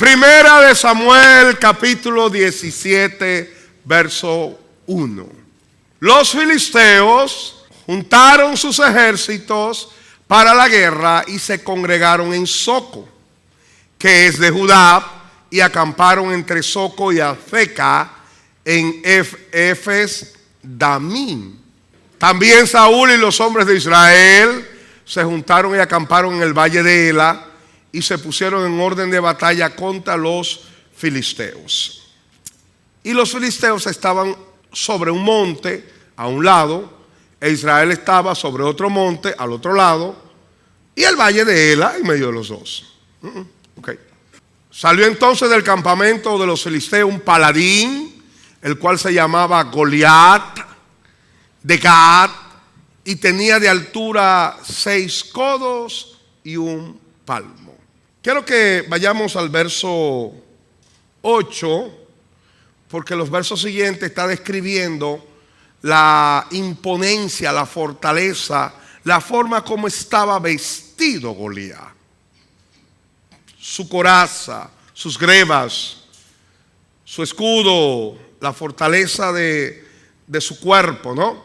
Primera de Samuel, capítulo 17, verso 1. Los filisteos juntaron sus ejércitos para la guerra y se congregaron en Soco, que es de Judá, y acamparon entre Soco y Azekah en Efes Damim. También Saúl y los hombres de Israel se juntaron y acamparon en el valle de Ela y se pusieron en orden de batalla contra los filisteos. Y los filisteos estaban sobre un monte a un lado, e Israel estaba sobre otro monte al otro lado, y el valle de Ela en medio de los dos. Okay. Salió entonces del campamento de los filisteos un paladín, el cual se llamaba Goliat de Gat, y tenía de altura 6 codos y 1 palmo. Quiero que vayamos al verso 8, porque los versos siguientes está describiendo la imponencia, la fortaleza, la forma como estaba vestido Goliat. Su coraza, sus grebas, su escudo, la fortaleza de su cuerpo, ¿no?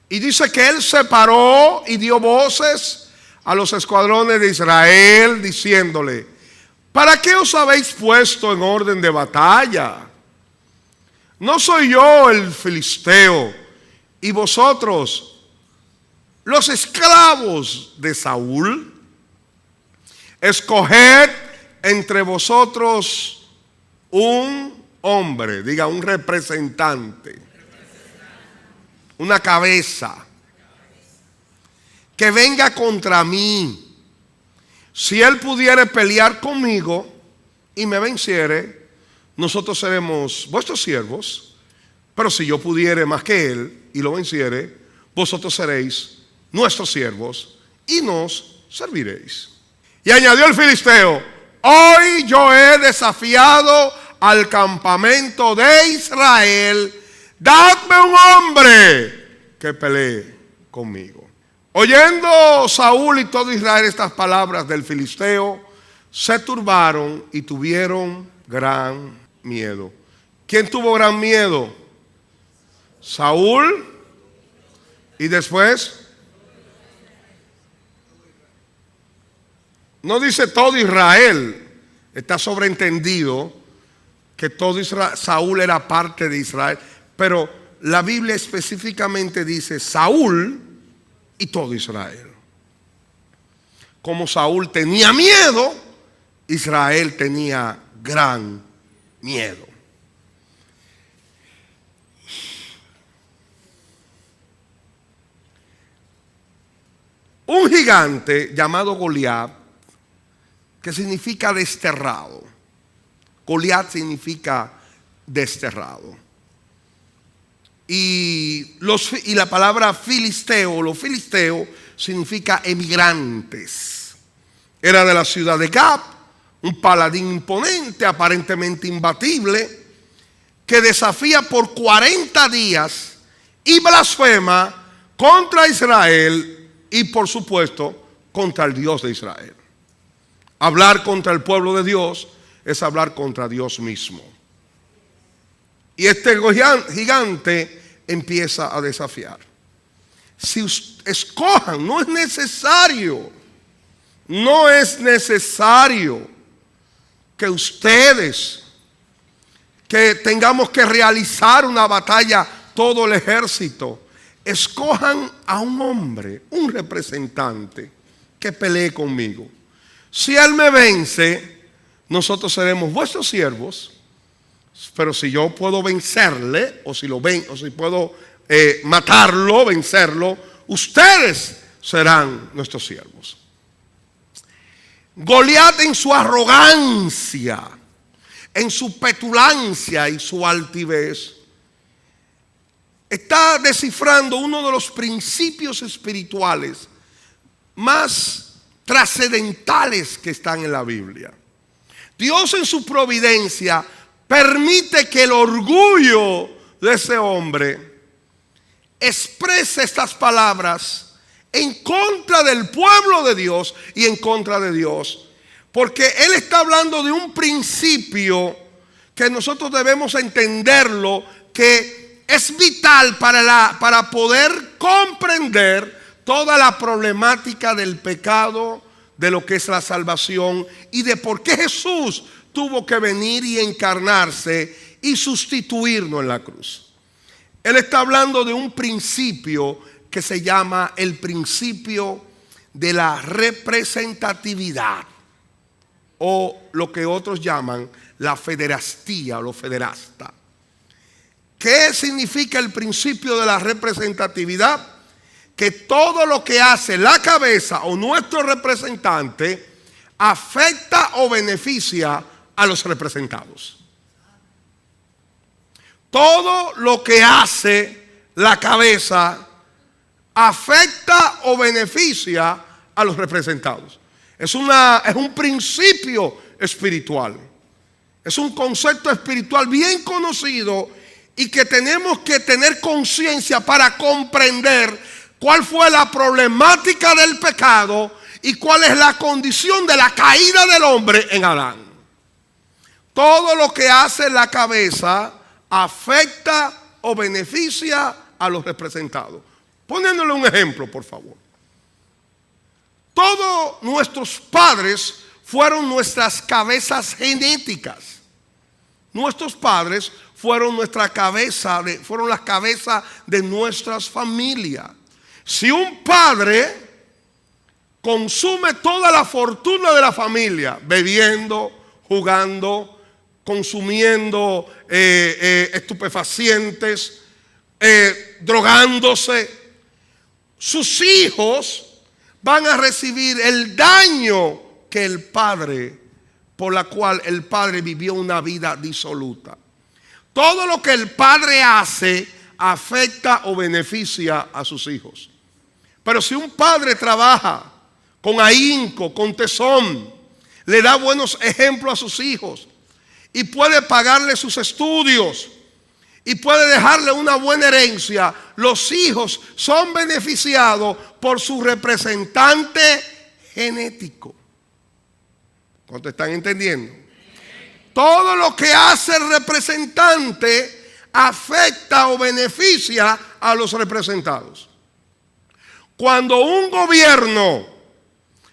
Y dice que él se paró y dio voces a los escuadrones de Israel diciéndole: ¿para qué os habéis puesto en orden de batalla? ¿No soy yo el filisteo y vosotros los esclavos de Saúl? Escoged entre vosotros un hombre, diga un representante, una cabeza, que venga contra mí. Si él pudiere pelear conmigo y me venciere, nosotros seremos vuestros siervos. Pero si yo pudiere más que él y lo venciere, vosotros seréis nuestros siervos y nos serviréis. Y añadió el filisteo: hoy yo he desafiado al campamento de Israel, dadme un hombre que pelee conmigo. Oyendo Saúl y todo Israel estas palabras del filisteo, se turbaron y tuvieron gran miedo. ¿Quién tuvo gran miedo? Saúl. Y después, no dice todo Israel, está sobreentendido que todo Israel, Saúl era parte de Israel, pero la Biblia específicamente dice Saúl y todo Israel. Como Saúl tenía miedo, Israel tenía gran miedo. Un gigante llamado Goliat, que significa desterrado. Goliat significa desterrado. Y la palabra filisteo, los filisteos, significa emigrantes. Era de la ciudad de Gat, un paladín imponente, aparentemente imbatible, que desafía por 40 días y blasfema contra Israel y, por supuesto, contra el Dios de Israel. Hablar contra el pueblo de Dios es hablar contra Dios mismo. Y este gigante empieza a desafiar. Si escojan, no es necesario que ustedes, que tengamos que realizar una batalla todo el ejército, escojan a un hombre, un representante que pelee conmigo. Si él me vence, nosotros seremos vuestros siervos. Pero si yo puedo vencerle, o si puedo matarlo, vencerlo, ustedes serán nuestros siervos. Goliat, en su arrogancia, en su petulancia y su altivez, está descifrando uno de los principios espirituales más trascendentales que están en la Biblia. Dios, en su providencia, permite que el orgullo de ese hombre exprese estas palabras en contra del pueblo de Dios y en contra de Dios. Porque él está hablando de un principio que nosotros debemos entenderlo, que es vital para poder comprender toda la problemática del pecado, de lo que es la salvación y de por qué Jesús tuvo que venir y encarnarse y sustituirnos en la cruz. Él está hablando de un principio que se llama el principio de la representatividad, o lo que otros llaman la federastía o lo federasta. ¿Qué significa el principio de la representatividad? Que todo lo que hace la cabeza o nuestro representante afecta o beneficia a los representados. Todo lo que hace la cabeza afecta o beneficia a los representados. Es un principio espiritual. Es un concepto espiritual bien conocido y que tenemos que tener conciencia para comprender cuál fue la problemática del pecado y cuál es la condición de la caída del hombre en Adán. Todo lo que hace la cabeza afecta o beneficia a los representados. Poniéndole un ejemplo, por favor. Todos nuestros padres fueron nuestras cabezas genéticas. Nuestros padres fueron fueron las cabezas de nuestras familias. Si un padre consume toda la fortuna de la familia, bebiendo, jugando, consumiendo estupefacientes, drogándose, sus hijos van a recibir el daño que el padre, por la cual el padre vivió una vida disoluta. Todo lo que el padre hace afecta o beneficia a sus hijos. Pero si un padre trabaja con ahínco, con tesón, le da buenos ejemplos a sus hijos y puede pagarle sus estudios y puede dejarle una buena herencia, los hijos son beneficiados por su representante genético. ¿Cuánto están entendiendo? Todo lo que hace el representante afecta o beneficia a los representados. Cuando un gobierno,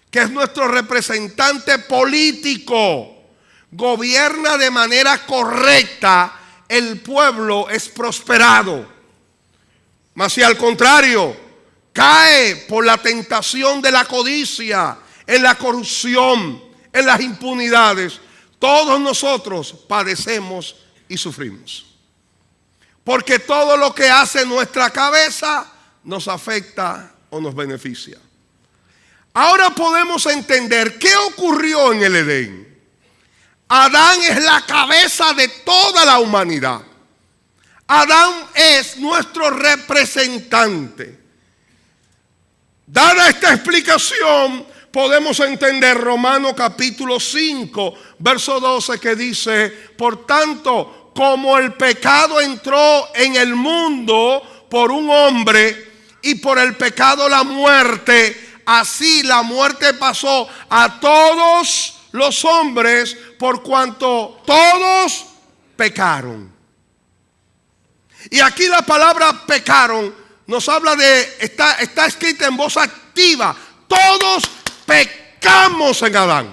que es nuestro representante político, gobierna de manera correcta, el pueblo es prosperado. Mas si al contrario cae por la tentación de la codicia, en la corrupción, en las impunidades, todos nosotros padecemos y sufrimos. Porque todo lo que hace nuestra cabeza nos afecta o nos beneficia. Ahora podemos entender qué ocurrió en el Edén. Adán es la cabeza de toda la humanidad. Adán es nuestro representante. Dada esta explicación, podemos entender Romanos capítulo 5, verso 12, que dice: por tanto, como el pecado entró en el mundo por un hombre, y por el pecado la muerte, así la muerte pasó a todos los hombres, por cuanto todos pecaron. Y aquí la palabra pecaron nos habla de, está escrita en voz activa: todos pecamos en Adán.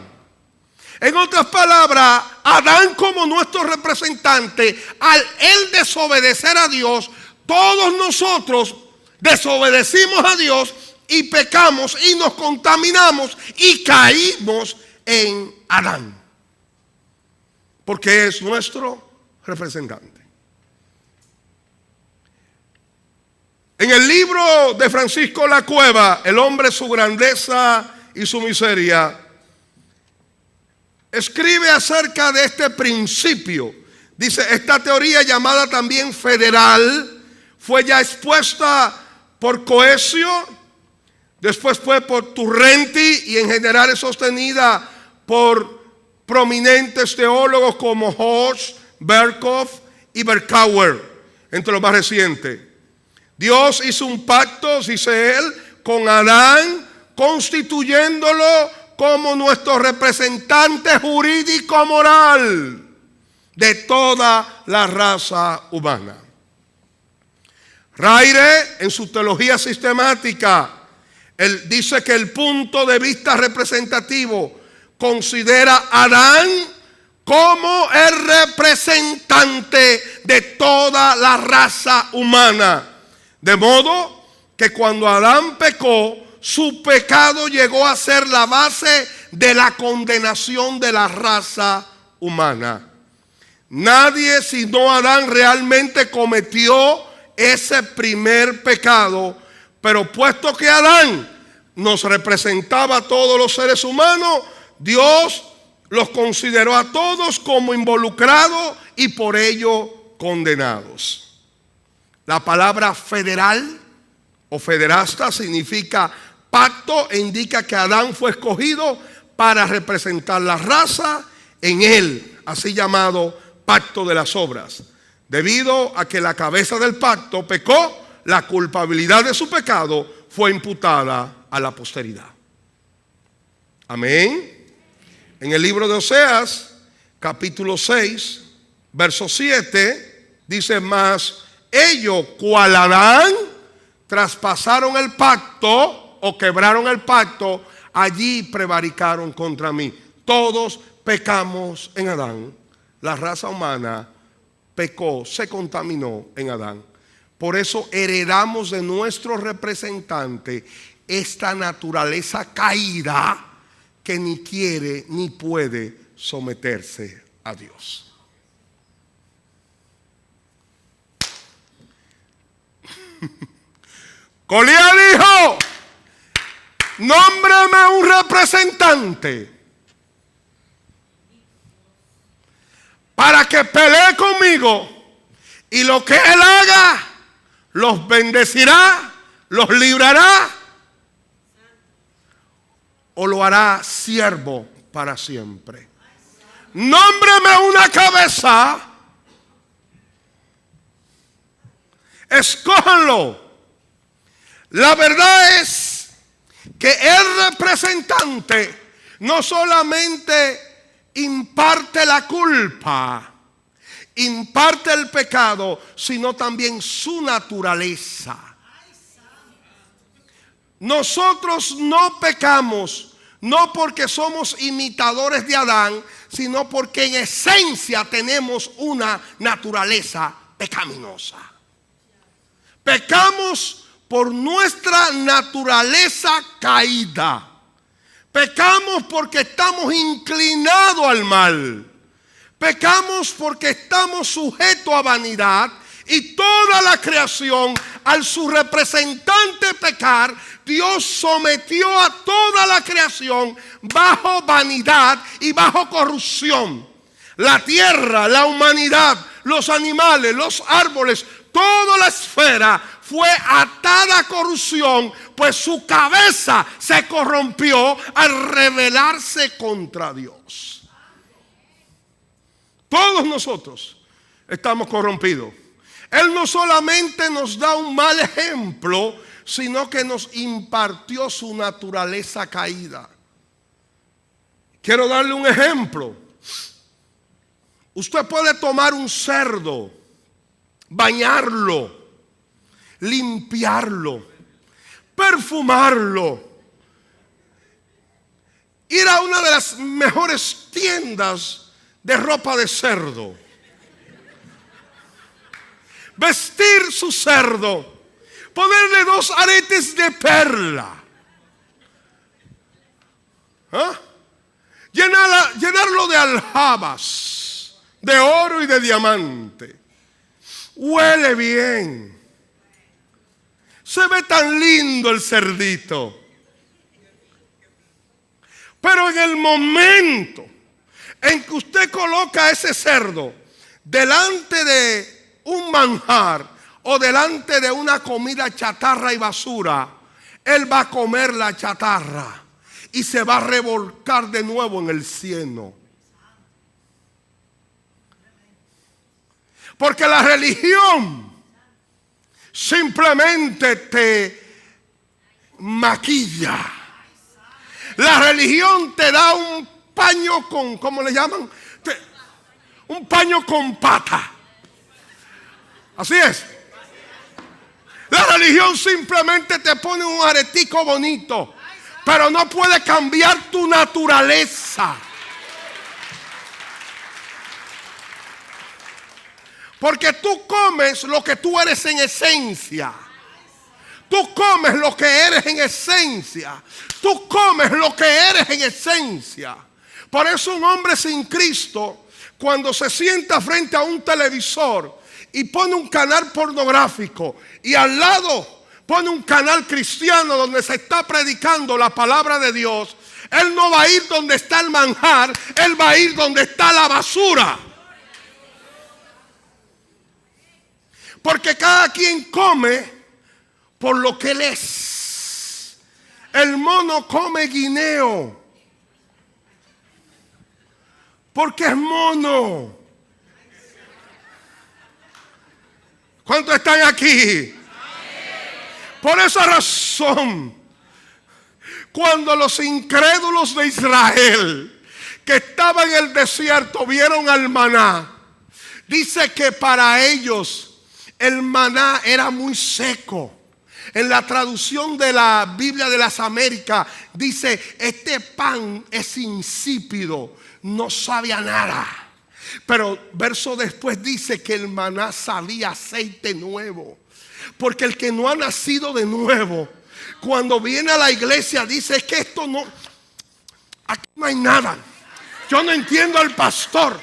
En otras palabras, Adán, como nuestro representante, al él desobedecer a Dios, todos nosotros desobedecimos a Dios y pecamos y nos contaminamos y caímos en Adán, porque es nuestro representante. En el libro de Francisco La Cueva, El hombre, su grandeza y su miseria, escribe acerca de este principio. Dice: esta teoría, llamada también federal, fue ya expuesta por Coesio, después fue por Turrenti y en general es sostenida por prominentes teólogos como Horst, Berkhoff y Berkauer, entre los más recientes. Dios hizo un pacto, dice él, con Adán, constituyéndolo como nuestro representante jurídico moral de toda la raza humana. Raire, en su teología sistemática, él dice que el punto de vista representativo considera a Adán como el representante de toda la raza humana. De modo que cuando Adán pecó, su pecado llegó a ser la base de la condenación de la raza humana. Nadie sino Adán realmente cometió ese primer pecado, pero puesto que Adán nos representaba a todos los seres humanos, Dios los consideró a todos como involucrados y por ello condenados. La palabra federal o federasta significa pacto e indica que Adán fue escogido para representar la raza en él, así llamado pacto de las obras. Debido a que la cabeza del pacto pecó, la culpabilidad de su pecado fue imputada a la posteridad. Amén. En el libro de Oseas, capítulo 6, verso 7, dice: mas ellos, cual Adán, traspasaron el pacto o quebraron el pacto, allí prevaricaron contra mí. Todos pecamos en Adán. La raza humana pecó, se contaminó en Adán. Por eso heredamos de nuestro representante esta naturaleza caída que ni quiere ni puede someterse a Dios. Goliat dijo: nómbrame un representante para que pelee conmigo, y lo que él haga los bendecirá, los librará o lo hará siervo para siempre. Nómbrame una cabeza, escójanlo. La verdad es que el representante no solamente imparte la culpa, imparte el pecado, sino también su naturaleza. Nosotros no pecamos, no porque somos imitadores de Adán, sino porque en esencia tenemos una naturaleza pecaminosa. Pecamos por nuestra naturaleza caída. Pecamos porque estamos inclinados al mal. Pecamos porque estamos sujetos a vanidad, y toda la creación, al su representante pecar, Dios sometió a toda la creación bajo vanidad y bajo corrupción. La tierra, la humanidad, los animales, los árboles, toda la esfera fue atada a corrupción, pues su cabeza se corrompió al rebelarse contra Dios. Todos nosotros estamos corrompidos. Él no solamente nos da un mal ejemplo, sino que nos impartió su naturaleza caída. Quiero darle un ejemplo. Usted puede tomar un cerdo, bañarlo, limpiarlo, perfumarlo, ir a una de las mejores tiendas de ropa de cerdo, vestir su cerdo, ponerle 2 aretes de perla, llenarlo de aljabas, de oro y de diamante. Huele bien, se ve tan lindo el cerdito. Pero en el momento en que usted coloca ese cerdo delante de un manjar o delante de una comida chatarra y basura, él va a comer la chatarra y se va a revolcar de nuevo en el cieno. Porque la religión simplemente te maquilla. La religión te da un paño con, ¿cómo le llaman? Un paño con pata. Así es. La religión simplemente te pone un aretico bonito, pero no puede cambiar tu naturaleza. Porque tú comes lo que tú eres en esencia. Tú comes lo que eres en esencia. Tú comes lo que eres en esencia. Por eso un hombre sin Cristo, cuando se sienta frente a un televisor y pone un canal pornográfico y al lado pone un canal cristiano donde se está predicando la palabra de Dios, él no va a ir donde está el manjar, él va a ir donde está la basura. Porque cada quien come por lo que él es. El mono come guineo porque es mono. ¿Cuántos están aquí? Por esa razón, cuando los incrédulos de Israel que estaban en el desierto vieron al maná, dice que para ellos el maná era muy seco. En la traducción de la Biblia de las Américas dice: este pan es insípido, no sabe a nada. Pero verso después dice que el maná sabía aceite nuevo. Porque el que no ha nacido de nuevo, cuando viene a la iglesia dice: es que esto no, aquí no hay nada. Yo no entiendo al pastor.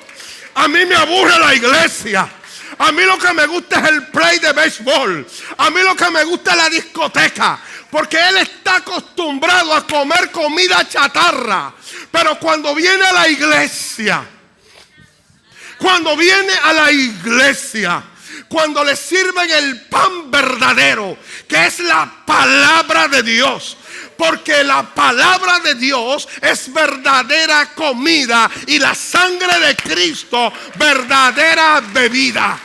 A mí me aburre la iglesia. A mí lo que me gusta es el play de béisbol. A mí lo que me gusta es la discoteca. Porque él está acostumbrado a comer comida chatarra. Pero cuando viene a la iglesia, cuando le sirven el pan verdadero, que es la palabra de Dios. Porque la palabra de Dios es verdadera comida y la sangre de Cristo verdadera bebida.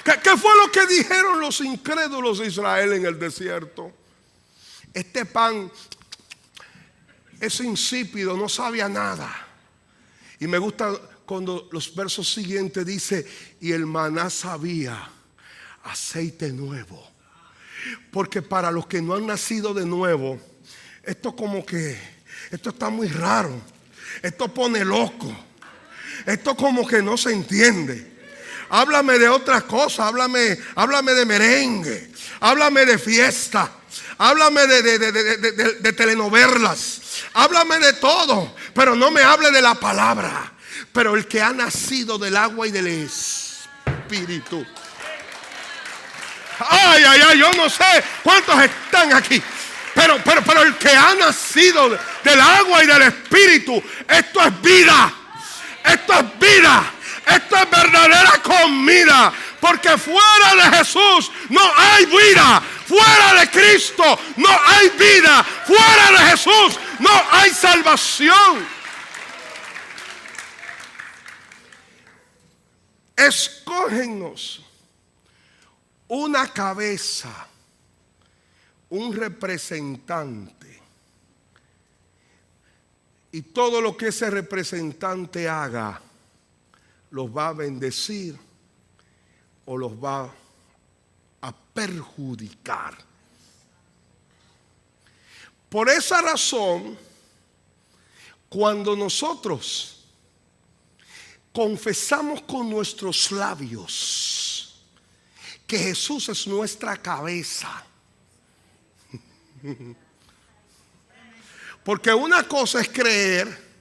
¿Qué fue lo que dijeron los incrédulos de Israel en el desierto? Este pan es insípido, no sabe a nada. Y me gusta cuando los versos siguientes dice: y el maná sabía aceite nuevo. Porque para los que no han nacido de nuevo, esto está muy raro. Esto pone loco. Esto como que no se entiende. Háblame de otra cosa. Háblame de merengue. Háblame de fiesta. Háblame de telenovelas. Háblame de todo. Pero no me hable de la palabra. Pero el que ha nacido del agua y del Espíritu. Ay, yo no sé cuántos están aquí. Pero el que ha nacido del agua y del Espíritu, esto es vida. Esto es vida. Esto es verdadera comida. Porque fuera de Jesús no hay vida. Fuera de Cristo no hay vida. Fuera de Jesús no hay salvación. Escógenos una cabeza, un representante, y todo lo que ese representante haga los va a bendecir o los va a perjudicar. Por esa razón, cuando nosotros confesamos con nuestros labios que Jesús es nuestra cabeza, porque una cosa es creer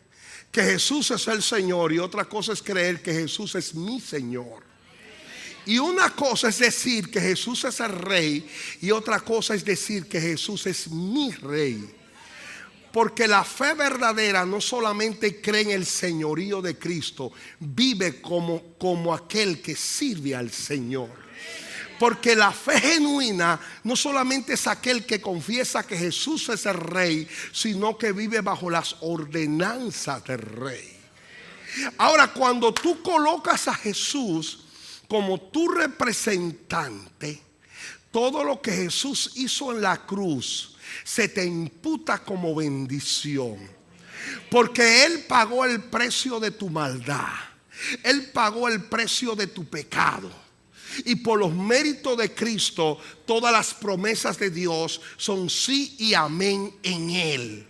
que Jesús es el Señor y otra cosa es creer que Jesús es mi Señor. Y una cosa es decir que Jesús es el Rey y otra cosa es decir que Jesús es mi Rey. Porque la fe verdadera no solamente cree en el señorío de Cristo, vive como aquel que sirve al Señor. Porque la fe genuina no solamente es aquel que confiesa que Jesús es el Rey, sino que vive bajo las ordenanzas del Rey. Ahora, cuando tú colocas a Jesús como tu representante, todo lo que Jesús hizo en la cruz se te imputa como bendición. Porque Él pagó el precio de tu maldad. Él pagó el precio de tu pecado. Y por los méritos de Cristo, todas las promesas de Dios son sí y amén en Él.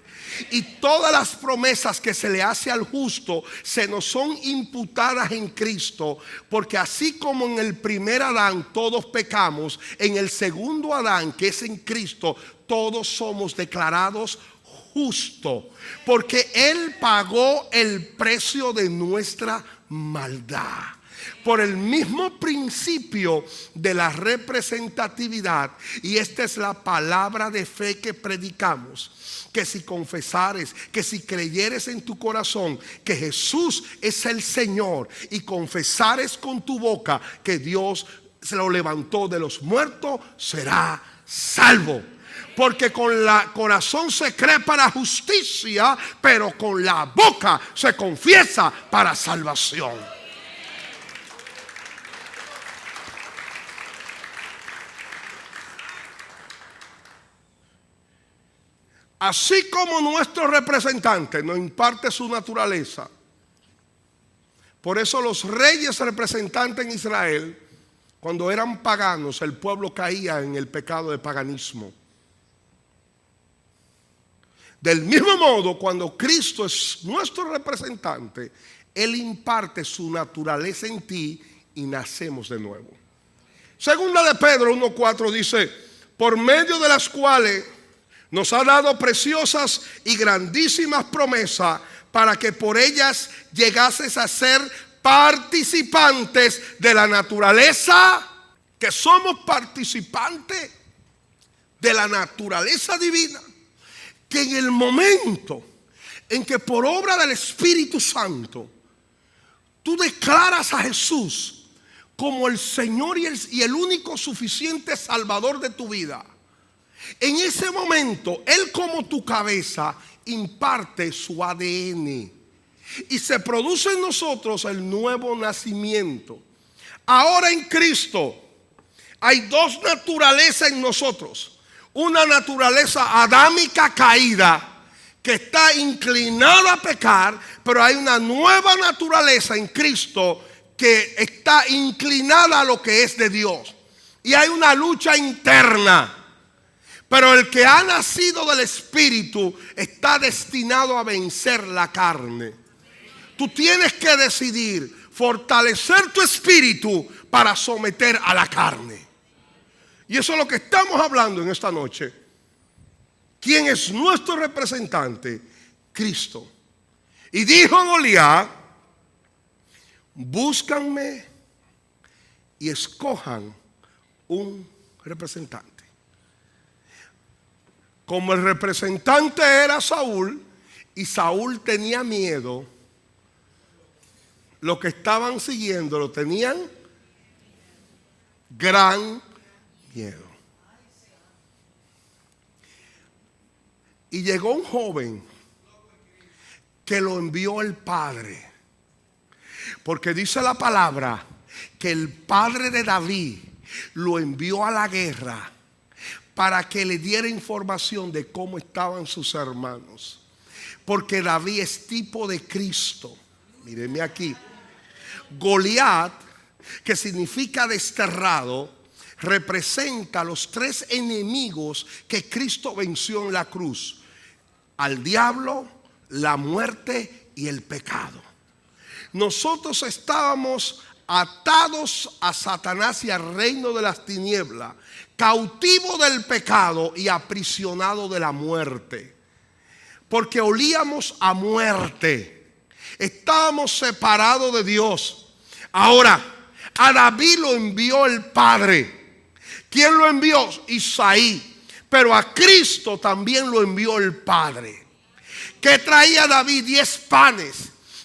Y todas las promesas que se le hace al justo se nos son imputadas en Cristo, porque así como en el primer Adán todos pecamos, en el segundo Adán, que es en Cristo, todos somos declarados justos, porque Él pagó el precio de nuestra maldad. Por el mismo principio de la representatividad, y esta es la palabra de fe que predicamos, que si confesares, que si creyeres en tu corazón que Jesús es el Señor, y confesares con tu boca que Dios se lo levantó de los muertos, será salvo. Porque con la corazón se cree para justicia, pero con la boca se confiesa para salvación. Así como nuestro representante nos imparte su naturaleza. Por eso los reyes representantes en Israel, cuando eran paganos, el pueblo caía en el pecado de paganismo. Del mismo modo, cuando Cristo es nuestro representante, Él imparte su naturaleza en ti y nacemos de nuevo. Segunda de Pedro 1:4 dice: por medio de las cuales nos ha dado preciosas y grandísimas promesas, para que por ellas llegases a ser participantes de la naturaleza, que somos participantes de la naturaleza divina. Que en el momento en que por obra del Espíritu Santo tú declaras a Jesús como el Señor y el único suficiente Salvador de tu vida, en ese momento Él, como tu cabeza, imparte su ADN y se produce en nosotros el nuevo nacimiento. Ahora en Cristo hay dos naturalezas en nosotros. Una naturaleza adámica caída que está inclinada a pecar, pero hay una nueva naturaleza en Cristo que está inclinada a lo que es de Dios. Y hay una lucha interna. Pero el que ha nacido del Espíritu está destinado a vencer la carne. Tú tienes que decidir fortalecer tu espíritu para someter a la carne. Y eso es lo que estamos hablando en esta noche. ¿Quién es nuestro representante? Cristo. Y dijo Goliat: búscanme y escojan un representante. Como el representante era Saúl y Saúl tenía miedo, los que estaban siguiéndolo tenían gran miedo. Y llegó un joven que lo envió el padre, porque dice la palabra que el padre de David lo envió a la guerra para que le diera información de cómo estaban sus hermanos. Porque David es tipo de Cristo. Mírenme aquí. Goliat, que significa desterrado, representa los tres enemigos que Cristo venció en la cruz: al diablo, la muerte y el pecado. Nosotros estábamos atados a Satanás y al reino de las tinieblas, cautivo del pecado y aprisionado de la muerte, porque olíamos a muerte, estábamos separados de Dios. Ahora, a David lo envió el Padre. ¿Quién lo envió? Isaí. Pero a Cristo también lo envió el Padre. ¿Qué traía David? 10 panes.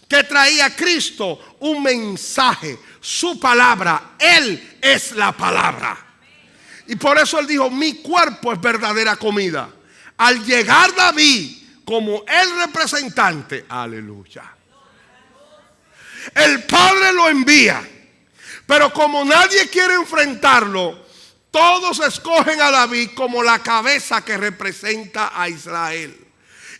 ¿Qué traía Cristo? Un mensaje, su palabra. Él es la palabra. Y por eso él dijo: mi cuerpo es verdadera comida. Al llegar David como el representante, aleluya, el Padre lo envía. Pero como nadie quiere enfrentarlo, todos escogen a David como la cabeza que representa a Israel.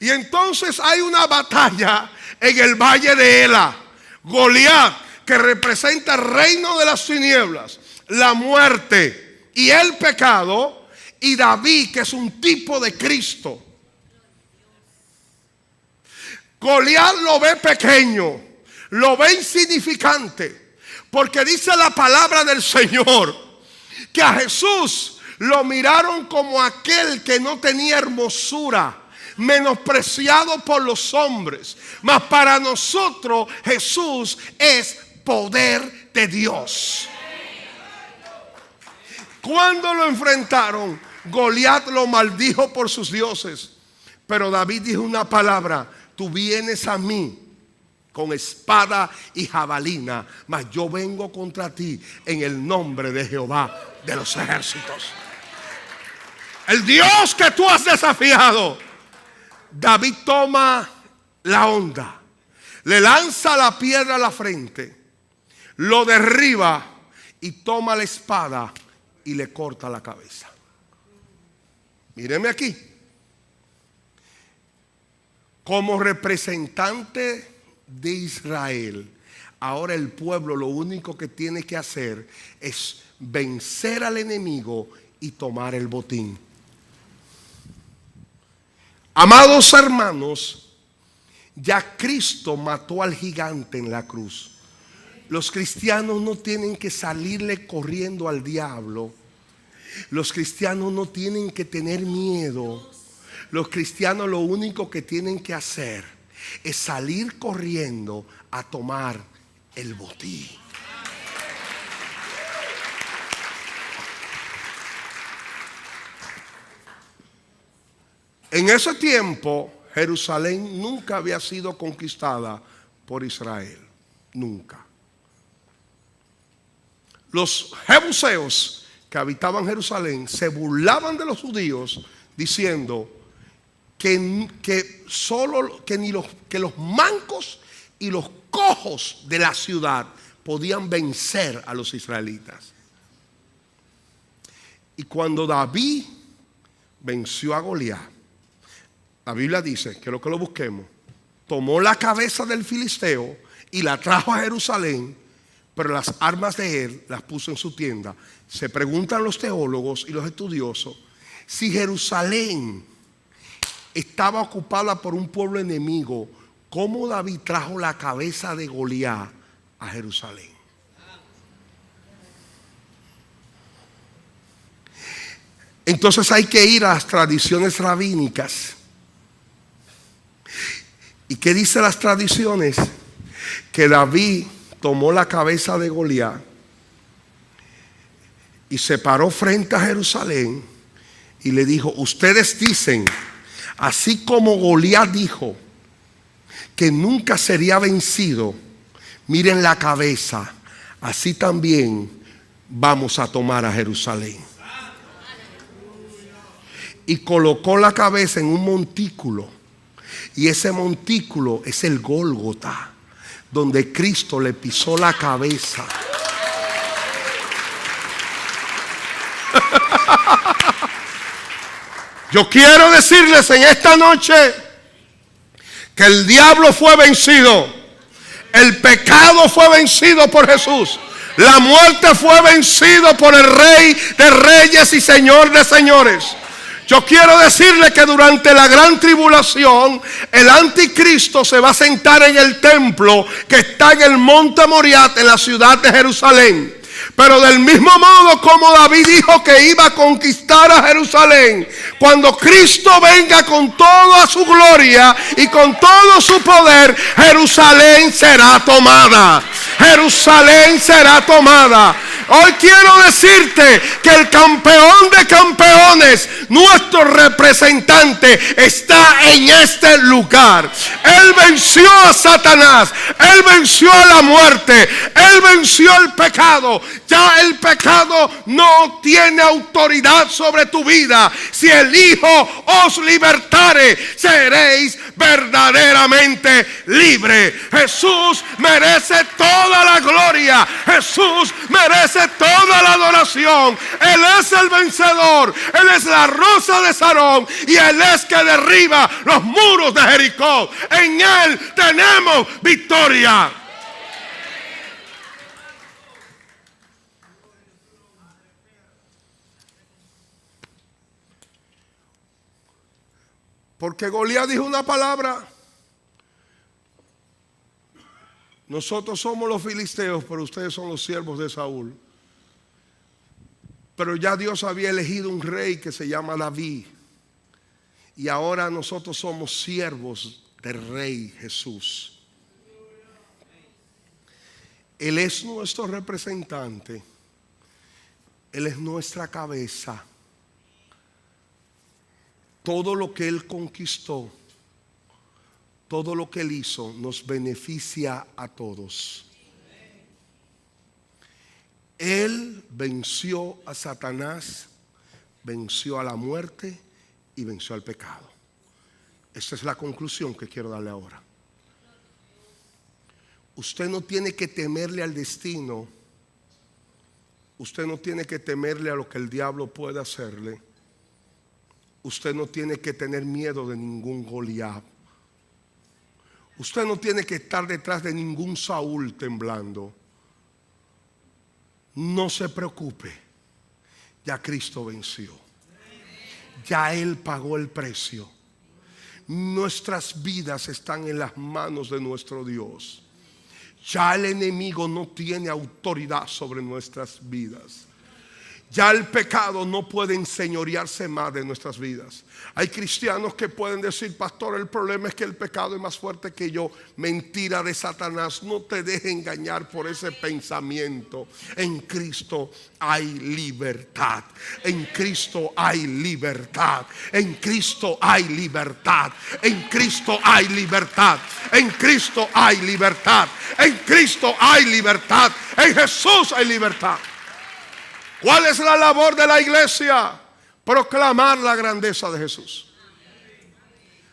Y entonces hay una batalla en el valle de Ela. Goliat, que representa el reino de las tinieblas, la muerte y el pecado. Y David, que es un tipo de Cristo. Goliat lo ve pequeño, lo ve insignificante, porque dice la palabra del Señor que a Jesús lo miraron como aquel que no tenía hermosura, menospreciado por los hombres, mas para nosotros Jesús es poder de Dios. Cuando lo enfrentaron, Goliat lo maldijo por sus dioses, pero David dijo una palabra: tú vienes a mí con espada y jabalina, mas yo vengo contra ti en el nombre de Jehová de los ejércitos. El Dios que tú has desafiado. David toma la onda, le lanza la piedra a la frente, lo derriba y toma la espada y le corta la cabeza. Míreme aquí. Como representante de Israel, ahora el pueblo lo único que tiene que hacer es vencer al enemigo y tomar el botín. Amados hermanos, ya Cristo mató al gigante en la cruz. Los cristianos no tienen que salirle corriendo al diablo. Los cristianos no tienen que tener miedo. Los cristianos lo único que tienen que hacer es salir corriendo a tomar el botín. En ese tiempo, Jerusalén nunca había sido conquistada por Israel. Nunca. Los jebuseos que habitaban Jerusalén se burlaban de los judíos diciendo que los mancos y los cojos de la ciudad podían vencer a los israelitas. Y cuando David venció a Goliat, la Biblia dice, quiero que lo busquemos, tomó la cabeza del filisteo y la trajo a Jerusalén, pero las armas de él las puso en su tienda. Se preguntan los teólogos y los estudiosos si Jerusalén estaba ocupada por un pueblo enemigo, ¿cómo David trajo la cabeza de Goliat a Jerusalén? Entonces hay que ir a las tradiciones rabínicas. ¿Y qué dicen las tradiciones? Que David tomó la cabeza de Goliat y se paró frente a Jerusalén y le dijo: ustedes dicen, así como Goliat dijo que nunca sería vencido, miren la cabeza, así también vamos a tomar a Jerusalén. Y colocó la cabeza en un montículo. Y ese montículo es el Gólgota, donde Cristo le pisó la cabeza. Yo quiero decirles en esta noche que el diablo fue vencido, el pecado fue vencido por Jesús, la muerte fue vencido por el Rey de Reyes y Señor de Señores. Yo quiero decirle que durante la gran tribulación el anticristo se va a sentar en el templo que está en el monte Moriat, en la ciudad de Jerusalén. Pero del mismo modo como David dijo que iba a conquistar a Jerusalén, cuando Cristo venga con toda su gloria y con todo su poder, Jerusalén será tomada. Jerusalén será tomada. Hoy quiero decirte que el campeón de campeones, nuestro representante, está en este lugar. Él venció a Satanás, él venció a la muerte, él venció el pecado. Ya el pecado no tiene autoridad sobre tu vida. Si el Hijo os libertare, seréis verdaderamente libre. Jesús merece toda la gloria. Jesús merece toda la adoración. Él es el vencedor. Él es la rosa de Sarón. Y Él es que derriba los muros de Jericó. En Él tenemos victoria. Porque Goliat dijo una palabra. Nosotros somos los filisteos, pero ustedes son los siervos de Saúl. Pero ya Dios había elegido un rey que se llama David. Y ahora nosotros somos siervos del Rey Jesús. Él es nuestro representante. Él es nuestra cabeza. Todo lo que Él conquistó, todo lo que Él hizo, nos beneficia a todos. Él venció a Satanás, venció a la muerte y venció al pecado. Esta es la conclusión que quiero darle ahora. Usted no tiene que temerle al destino. Usted no tiene que temerle a lo que el diablo puede hacerle. Usted no tiene que tener miedo de ningún Goliat. Usted no tiene que estar detrás de ningún Saúl temblando. No se preocupe. Ya Cristo venció. Ya Él pagó el precio. Nuestras vidas están en las manos de nuestro Dios. Ya el enemigo no tiene autoridad sobre nuestras vidas. Ya el pecado no puede enseñorearse más de nuestras vidas. Hay cristianos que pueden decir: pastor, el problema es que el pecado es más fuerte que yo. Mentira de Satanás. No te dejes engañar por ese pensamiento. En Cristo hay libertad. En Cristo hay libertad. En Cristo hay libertad. En Cristo hay libertad. En Cristo hay libertad. En Cristo hay libertad. En Jesús hay libertad. ¿Cuál es la labor de la iglesia? Proclamar la grandeza de Jesús.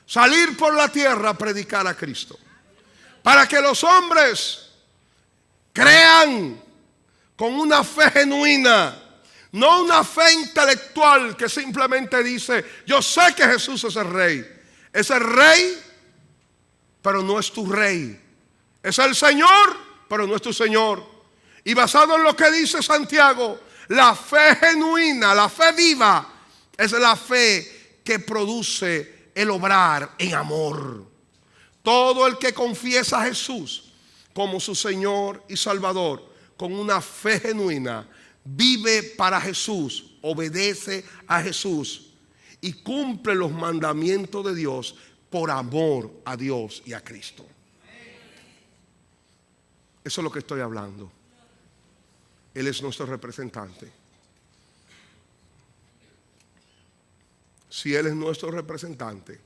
Salir por la tierra a predicar a Cristo. Para que los hombres crean con una fe genuina. No una fe intelectual que simplemente dice: yo sé que Jesús es el rey. Es el rey, pero no es tu rey. Es el Señor, pero no es tu Señor. Y basado en lo que dice Santiago, la fe genuina, la fe viva, es la fe que produce el obrar en amor. Todo el que confiesa a Jesús como su Señor y Salvador, con una fe genuina, vive para Jesús, obedece a Jesús y cumple los mandamientos de Dios por amor a Dios y a Cristo. Eso es lo que estoy hablando. Él es nuestro representante. Si Él es nuestro representante,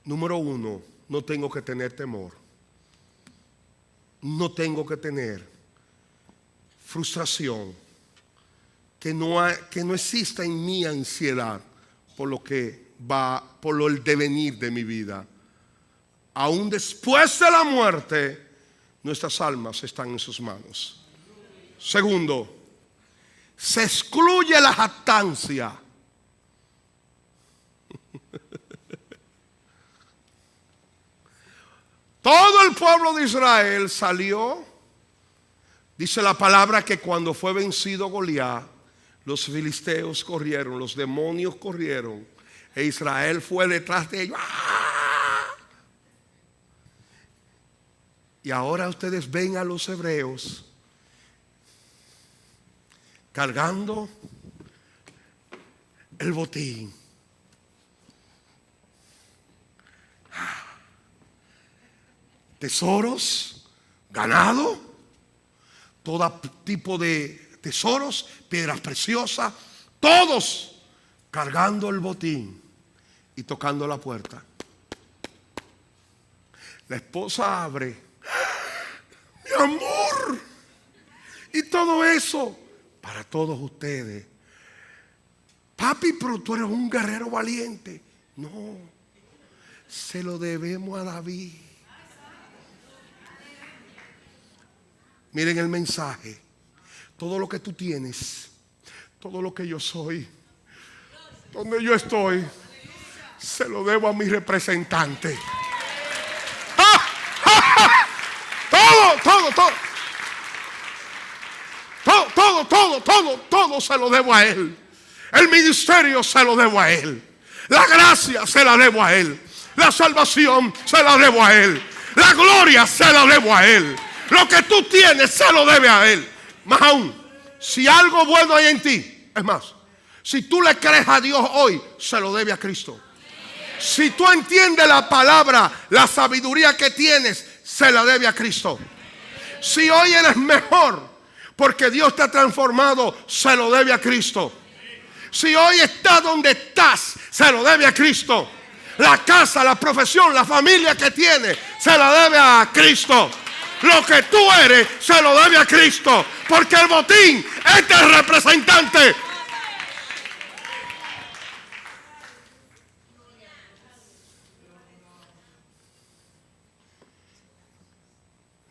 número uno, no tengo que tener temor. No tengo que tener frustración. Que no exista en mí ansiedad por lo que va, por el devenir de mi vida. Aún después de la muerte, nuestras almas están en sus manos. Segundo, se excluye la jactancia. Todo el pueblo de Israel salió. Dice la palabra que cuando fue vencido Goliat, los filisteos corrieron, los demonios corrieron, e Israel fue detrás de ellos. ¡Ah! Y ahora ustedes ven a los hebreos cargando el botín. Tesoros, ganado, todo tipo de tesoros, piedras preciosas, todos cargando el botín y tocando la puerta. La esposa abre: mi amor, y todo eso para todos ustedes. Papi, pero tú eres un guerrero valiente. No, se lo debemos a David. Miren el mensaje. Todo lo que tú tienes, todo lo que yo soy, donde yo estoy, se lo debo a mi representante. ¡Ah! ¡Ah! ¡Ah! Todo se lo debo a Él. El ministerio se lo debo a Él. La gracia se la debo a Él. La salvación se la debo a Él. La gloria se la debo a Él. Lo que tú tienes se lo debe a Él. Más aún, si algo bueno hay en ti, es más, si tú le crees a Dios hoy, se lo debe a Cristo. Si tú entiendes la palabra, la sabiduría que tienes, se la debe a Cristo. Si hoy eres mejor porque Dios te ha transformado, se lo debe a Cristo. Si hoy estás donde estás, se lo debe a Cristo. La casa, la profesión, la familia que tienes, se la debe a Cristo. Lo que tú eres, se lo debe a Cristo. Porque el botín es del representante.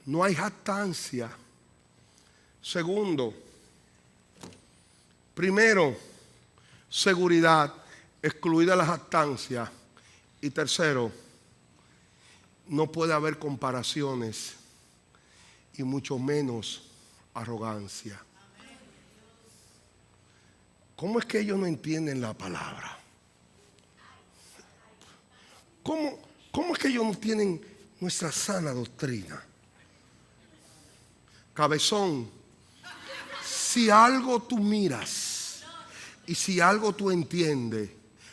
No hay jactancia. Segundo, primero, seguridad, excluida la jactancia. Y tercero, no puede haber comparaciones y mucho menos arrogancia. ¿Cómo es que ellos no entienden la palabra? ¿Cómo es que ellos no tienen nuestra sana doctrina? Cabezón, si algo tú miras y si algo tú entiendes,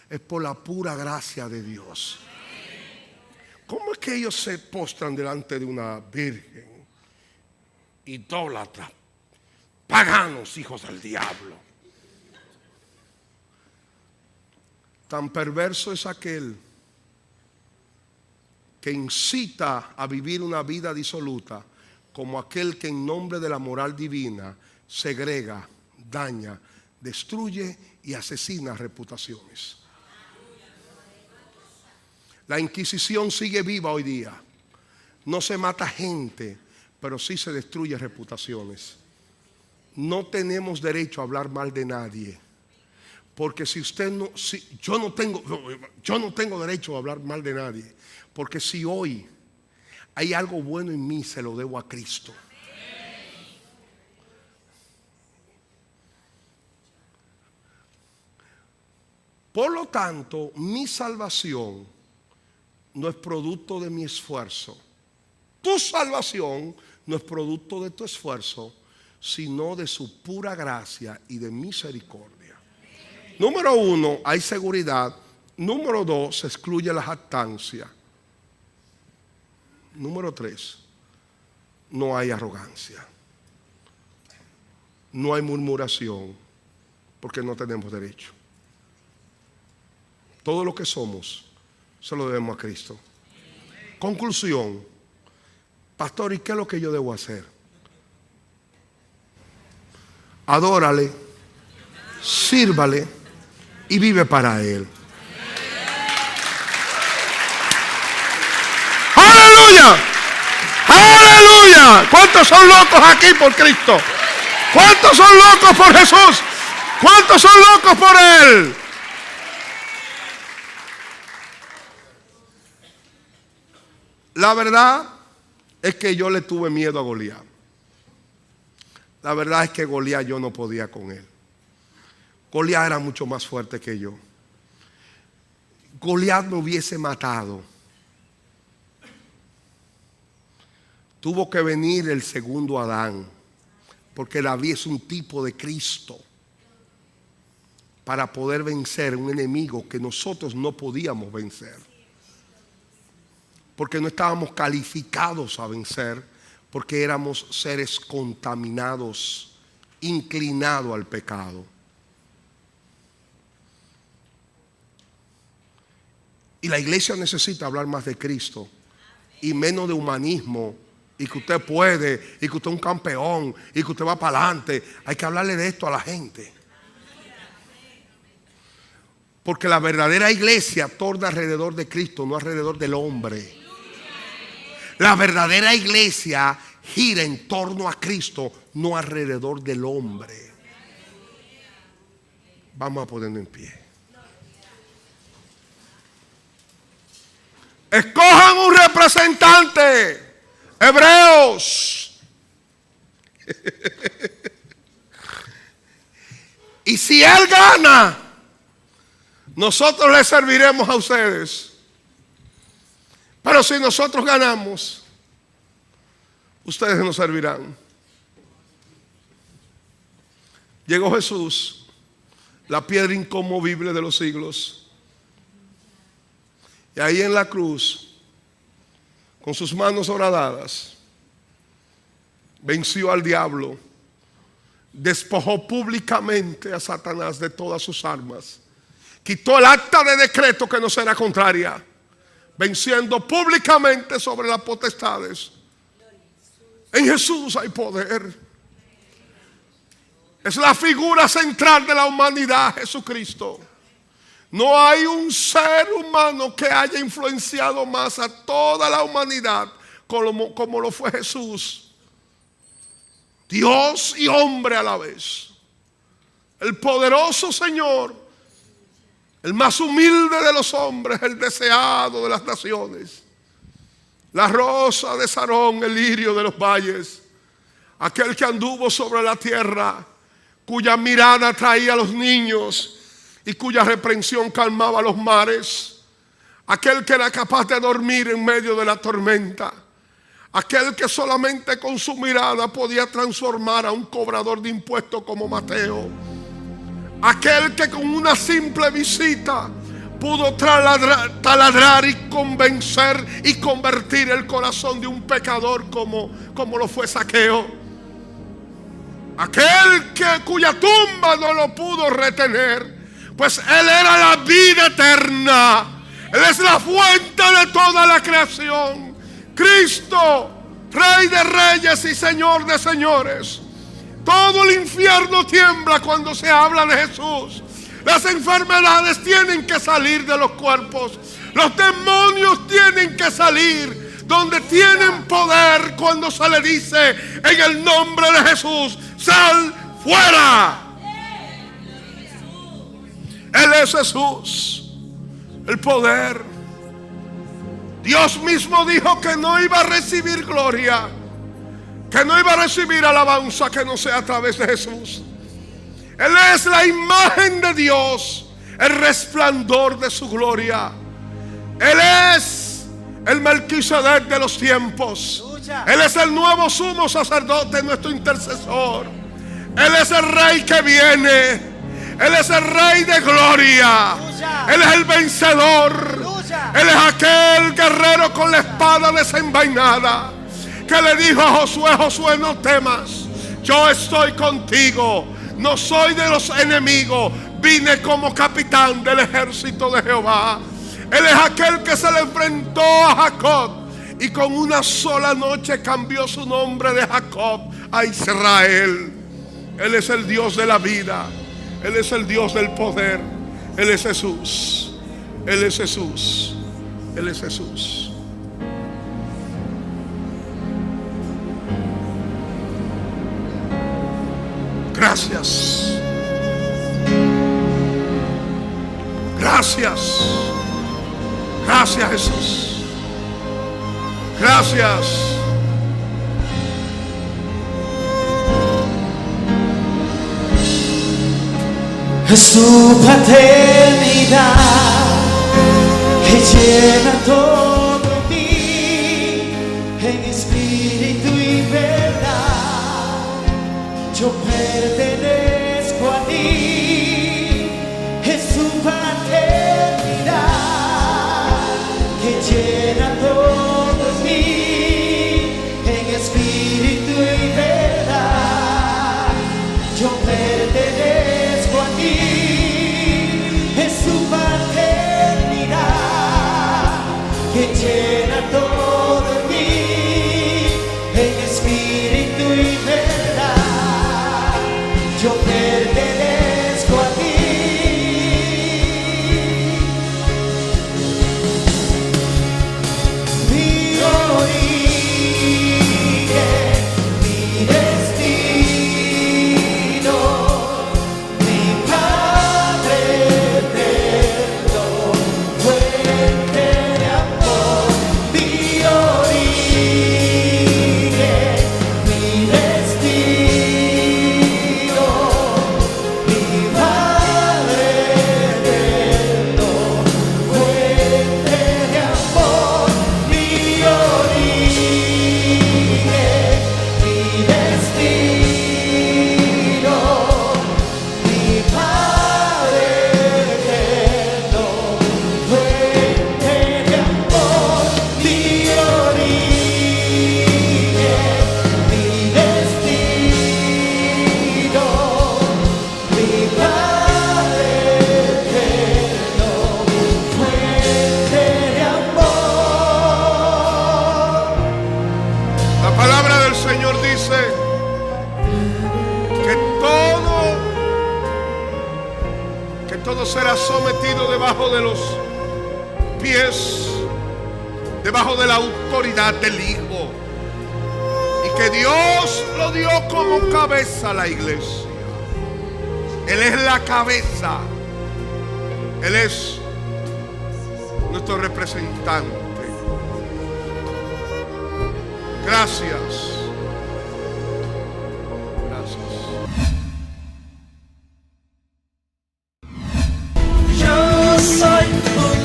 es por la pura gracia de Dios. ¿Cómo es que ellos se postran delante de una virgen? Idólatras, paganos, hijos del diablo. Tan perverso es aquel que incita a vivir una vida disoluta como aquel que en nombre de la moral divina segrega, daña, destruye y asesina reputaciones. La Inquisición sigue viva hoy día. No se mata gente, pero sí se destruye reputaciones. No tenemos derecho a hablar mal de nadie. Porque yo no tengo derecho a hablar mal de nadie. Porque si hoy hay algo bueno en mí, se lo debo a Cristo. Por lo tanto, mi salvación no es producto de mi esfuerzo. Tu salvación no es producto de tu esfuerzo, sino de su pura gracia y de misericordia. Número 1, hay seguridad. Número 2, se excluye la jactancia. Número 3, no hay arrogancia. No hay murmuración, porque no tenemos derecho. Todo lo que somos se lo debemos a Cristo. Conclusión. Pastor, ¿y qué es lo que yo debo hacer? Adórale, sírvale y vive para Él. ¡Aleluya! ¡Aleluya! ¿Cuántos son locos aquí por Cristo? ¿Cuántos son locos por Jesús? ¿Cuántos son locos por Él? La verdad es que yo le tuve miedo a Goliat. La verdad es que Goliat yo no podía con él. Goliat era mucho más fuerte que yo. Goliat me hubiese matado. Tuvo que venir el segundo Adán, porque David es un tipo de Cristo, para poder vencer un enemigo que nosotros no podíamos vencer. Porque no estábamos calificados a vencer, porque éramos seres contaminados, inclinados al pecado. Y la iglesia necesita hablar más de Cristo y menos de humanismo, y que usted puede, y que usted es un campeón, y que usted va para adelante. Hay que hablarle de esto a la gente. Porque la verdadera iglesia torna alrededor de Cristo, no alrededor del hombre. La verdadera iglesia gira en torno a Cristo, no alrededor del hombre. Vamos a ponernos en pie. Escojan un representante. Hebreos. Y si él gana, nosotros les serviremos a ustedes. Pero si nosotros ganamos, ustedes nos servirán. Llegó Jesús, la piedra inconmovible de los siglos. Y ahí en la cruz, con sus manos horadadas, venció al diablo, despojó públicamente a Satanás de todas sus armas, quitó el acta de decreto que nos era contraria, venciendo públicamente sobre las potestades. En Jesús hay poder. Es la figura central de la humanidad, Jesucristo. No hay un ser humano que haya influenciado más a toda la humanidad como lo fue Jesús. Dios y hombre a la vez. El poderoso Señor, el más humilde de los hombres, el deseado de las naciones, la rosa de Sarón, el lirio de los valles, aquel que anduvo sobre la tierra, cuya mirada traía a los niños y cuya reprensión calmaba los mares, aquel que era capaz de dormir en medio de la tormenta, aquel que solamente con su mirada podía transformar a un cobrador de impuestos como Mateo, aquel que con una simple visita pudo taladrar y convencer y convertir el corazón de un pecador como lo fue Zaqueo, aquel cuya tumba no lo pudo retener, pues Él era la vida eterna. Él es la fuente de toda la creación. Cristo, Rey de reyes y Señor de señores. Todo el infierno tiembla cuando se habla de Jesús. Las enfermedades tienen que salir de los cuerpos. Los demonios tienen que salir. Donde tienen poder cuando se le dice en el nombre de Jesús: sal fuera. Él es Jesús, el poder. Dios mismo dijo que no iba a recibir gloria, que no iba a recibir alabanza que no sea a través de Jesús. Él es la imagen de Dios, el resplandor de su gloria. Él es el Melquisedec de los tiempos. Él es el nuevo sumo sacerdote, nuestro intercesor. Él es el Rey que viene. Él es el Rey de gloria. Él es el vencedor. Él es aquel guerrero con la espada desenvainada que le dijo a Josué: Josué, no temas, yo estoy contigo. No soy de los enemigos, vine como capitán del ejército de Jehová. Él es aquel que se le enfrentó a Jacob y con una sola noche cambió su nombre de Jacob a Israel. Él es el Dios de la vida. Él es el Dios del poder. Él es Jesús. Él es Jesús. Él es Jesús. Gracias. Gracias. Gracias, Jesús. Gracias. Su paternidad que llena todo mí en espíritu y verdad. Yo pertenezco a ti. Es su paternidad que llena todo mí en espíritu y verdad. Yo pertenezco a ti. Es su paternidad que que todo será sometido debajo de los pies, debajo de la autoridad del Hijo, y que Dios lo dio como cabeza a la iglesia. Él es la cabeza, Él es nuestro representante. Gracias. Yo soy un